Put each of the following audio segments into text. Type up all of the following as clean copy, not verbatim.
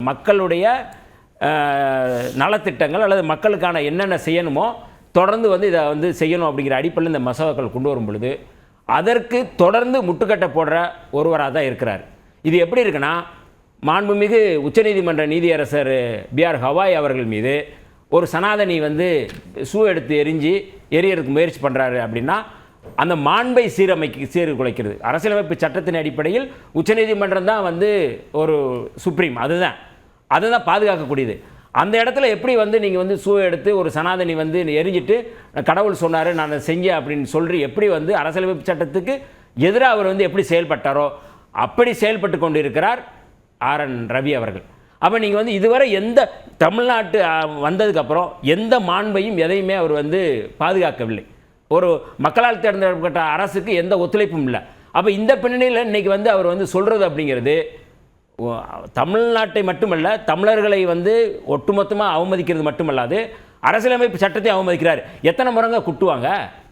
மக்களுடைய நலத்திட்டங்கள் அல்லது மக்களுக்கான என்னென்ன செய்யணுமோ தொடர்ந்து வந்து இதை வந்து செய்யணும் அப்படிங்கிற அடிப்படையில் இந்த மசோதாக்கள் கொண்டு வரும் பொழுது அதற்கு தொடர்ந்து முட்டுக்கட்டை போடுற ஒருவராக தான் இருக்கிறார். இது எப்படி இருக்குன்னா, மாண்புமிகு உச்சநீதிமன்ற நீதியரசர் பிஆர் ஹவாய் அவர்கள் மீது ஒரு சனாதனி வந்து ஷூ எடுத்து எரியறதுக்கு முயற்சி பண்ணுறாரு அப்படின்னா அந்த மாண்பை சீர்குலைக்கிறது. அரசியலமைப்பு சட்டத்தின் அடிப்படையில் உச்சநீதிமன்றம் தான் வந்து ஒரு சுப்ரீம், அதுதான் பாதுகாக்கக்கூடியது. அந்த இடத்துல எப்படி வந்து நீங்கள் வந்து ஷூ எடுத்து ஒரு சனாதனி வந்து எரிஞ்சிட்டு கடவுள் சொன்னார் நான் செஞ்சேன் அப்படின்னு சொல்லி எப்படி வந்து அரசியலமைப்பு சட்டத்துக்கு எதிராக அவர் வந்து எப்படி செயல்பட்டாரோ அப்படி செயல்பட்டு கொண்டு இருக்கிறார் ஆர்.என். ரவி அவர்கள். அப்போ நீங்கள் வந்து இதுவரை எந்த தமிழ்நாட்டு வந்ததுக்கப்புறம் எந்த மாண்பையும் எதையுமே அவர் வந்து பாதுகாக்கவில்லை. ஒரு மக்களால் தேர்ந்தெடுக்கப்பட்ட அரசுக்கு எந்த ஒத்துழைப்பும் இல்லை. அப்போ இந்த பின்னணியில் இன்றைக்கி வந்து அவர் வந்து சொல்கிறது அப்படிங்கிறது தமிழ்நாட்டை மட்டுமல்ல, தமிழர்களை வந்து ஒட்டுமொத்தமாக அவமதிக்கிறது மட்டுமல்லாது அரசியலமைப்பு சட்டத்தை அவமதிக்கிறார். எத்தனை முறைங்க குட்டுவாங்க?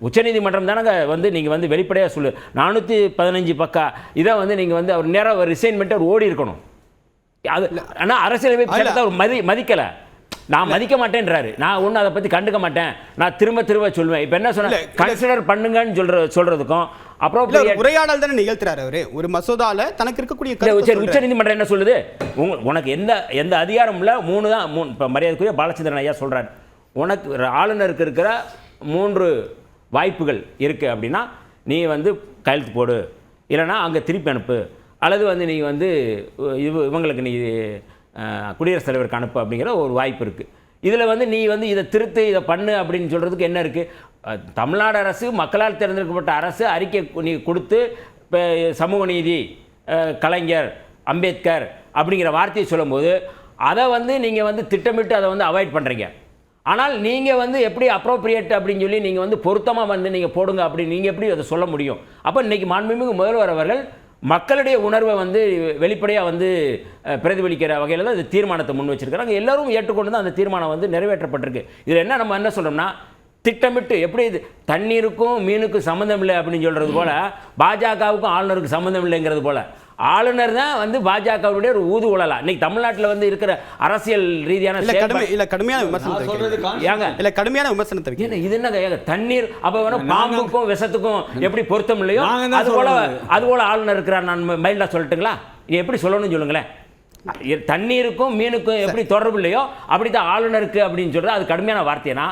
உச்சநீதிமன்றம் தானங்க வந்து நீங்கள் வந்து வெளிப்படையாக சொல்லு 415 பக்கம் இதை வந்து நீங்கள் வந்து அவர் நேராக ஒரு ரிசைன்மெண்ட்டு அவர் ஓடி இருக்கணும். அது ஆனால் அரசியலமைப்பு சட்டத்தை அவர் மதிக்கலை. நான் மதிக்க மாட்டேன்றாரு. நான் ஒன்றும் அதை பற்றி கண்டுக்க மாட்டேன், நான் திரும்ப சொல்லுவேன். இப்போ என்ன சொன்ன கன்சிடர் பண்ணுங்கன்னு சொல்கிறதுக்கும் அப்புறம் உரையாடல் தானே நிகழ்த்துறாரு அவரு. ஒரு மசோதால தனக்கு இருக்கக்கூடிய உச்சநீதிமன்றம் என்ன சொல்லுது, உனக்கு எந்த அதிகாரம் இல்லை, 3 தான். இப்போ மரியாதைக்குரிய பாலச்சந்திரன் ஐயா சொல்கிறார், உனக்கு ஆளுநருக்கு இருக்கிற 3 வாய்ப்புகள் இருக்குது அப்படின்னா நீ வந்து கையெழுத்து போடு, இல்லைனா அங்கே திருப்பி அனுப்பு, அல்லது வந்து நீ வந்து இவங்களுக்கு நீ குடியரசுத் தலைவருக்கு அனுப்பு அப்படிங்கிற ஒரு வாய்ப்பு இருக்குது. இதில் வந்து நீ வந்து இதை திருத்து இதை பண்ணு அப்படின்னு சொல்கிறதுக்கு என்ன இருக்குது? தமிழ்நாடு அரசு மக்களால் தேர்ந்தெடுக்கப்பட்ட அரசு அறிக்கை நீ கொடுத்து இப்போ சமூக நீதி, கலைஞர், அம்பேத்கர் அப்படிங்கிற வார்த்தையை சொல்லும்போது அதை வந்து நீங்கள் வந்து திட்டமிட்டு அதை வந்து அவாய்ட் பண்ணுறீங்க. ஆனால் நீங்கள் வந்து எப்படி அப்ரோப்ரியேட் அப்படின்னு சொல்லி நீங்கள் வந்து பொருத்தமாக வந்து நீங்கள் போடுங்க அப்படின்னு நீங்கள் எப்படி அதை சொல்ல முடியும்? அப்போ இன்றைக்கி மாண்புமிகு முதல்வர் அவர்கள் மக்களுடைய உணர்வை வந்து வெளிப்படையாக வந்து பிரதிபலிக்கிற வகையில் தான் இந்த தீர்மானத்தை முன் வச்சிருக்கிறாங்க. எல்லோரும் ஏற்றுக்கொண்டு தான் அந்த தீர்மானம் வந்து நிறைவேற்றப்பட்டிருக்கு. இதில் என்ன நம்ம என்ன சொல்கிறோம்னா, திட்டமிட்டு எப்படி இது தண்ணீருக்கும் மீனுக்கும் சம்மந்தம் இல்லை அப்படின்னு சொல்கிறது போல் பாஜகவுக்கும் ஆளுநருக்கு சம்மந்தம் இல்லைங்கிறது போல் ஆளுநர் தான் வந்து பாஜகவுடைய ஒரு ஊது உழலாம். இன்னைக்கு தமிழ்நாட்டில் வந்து இருக்கிற அரசியல் ரீதியான கடுமையான விமர்சனத்தை இது என்ன தண்ணீர் அப்போ வேணும் பாம்புக்கும் விஷத்துக்கும் எப்படி பொருத்தம் இல்லையோ அது போல ஆளுநர் இருக்கிறார். நான் மைல்டாக சொல்லட்டுங்களா? எப்படி சொல்லணும்னு சொல்லுங்களேன். தண்ணீருக்கும் மீனுக்கும் எப்படி தொடர்பு இல்லையோ அப்படி தான் ஆளுநருக்கு அப்படின்னு சொல்கிறது அது கடுமையான வார்த்தைனா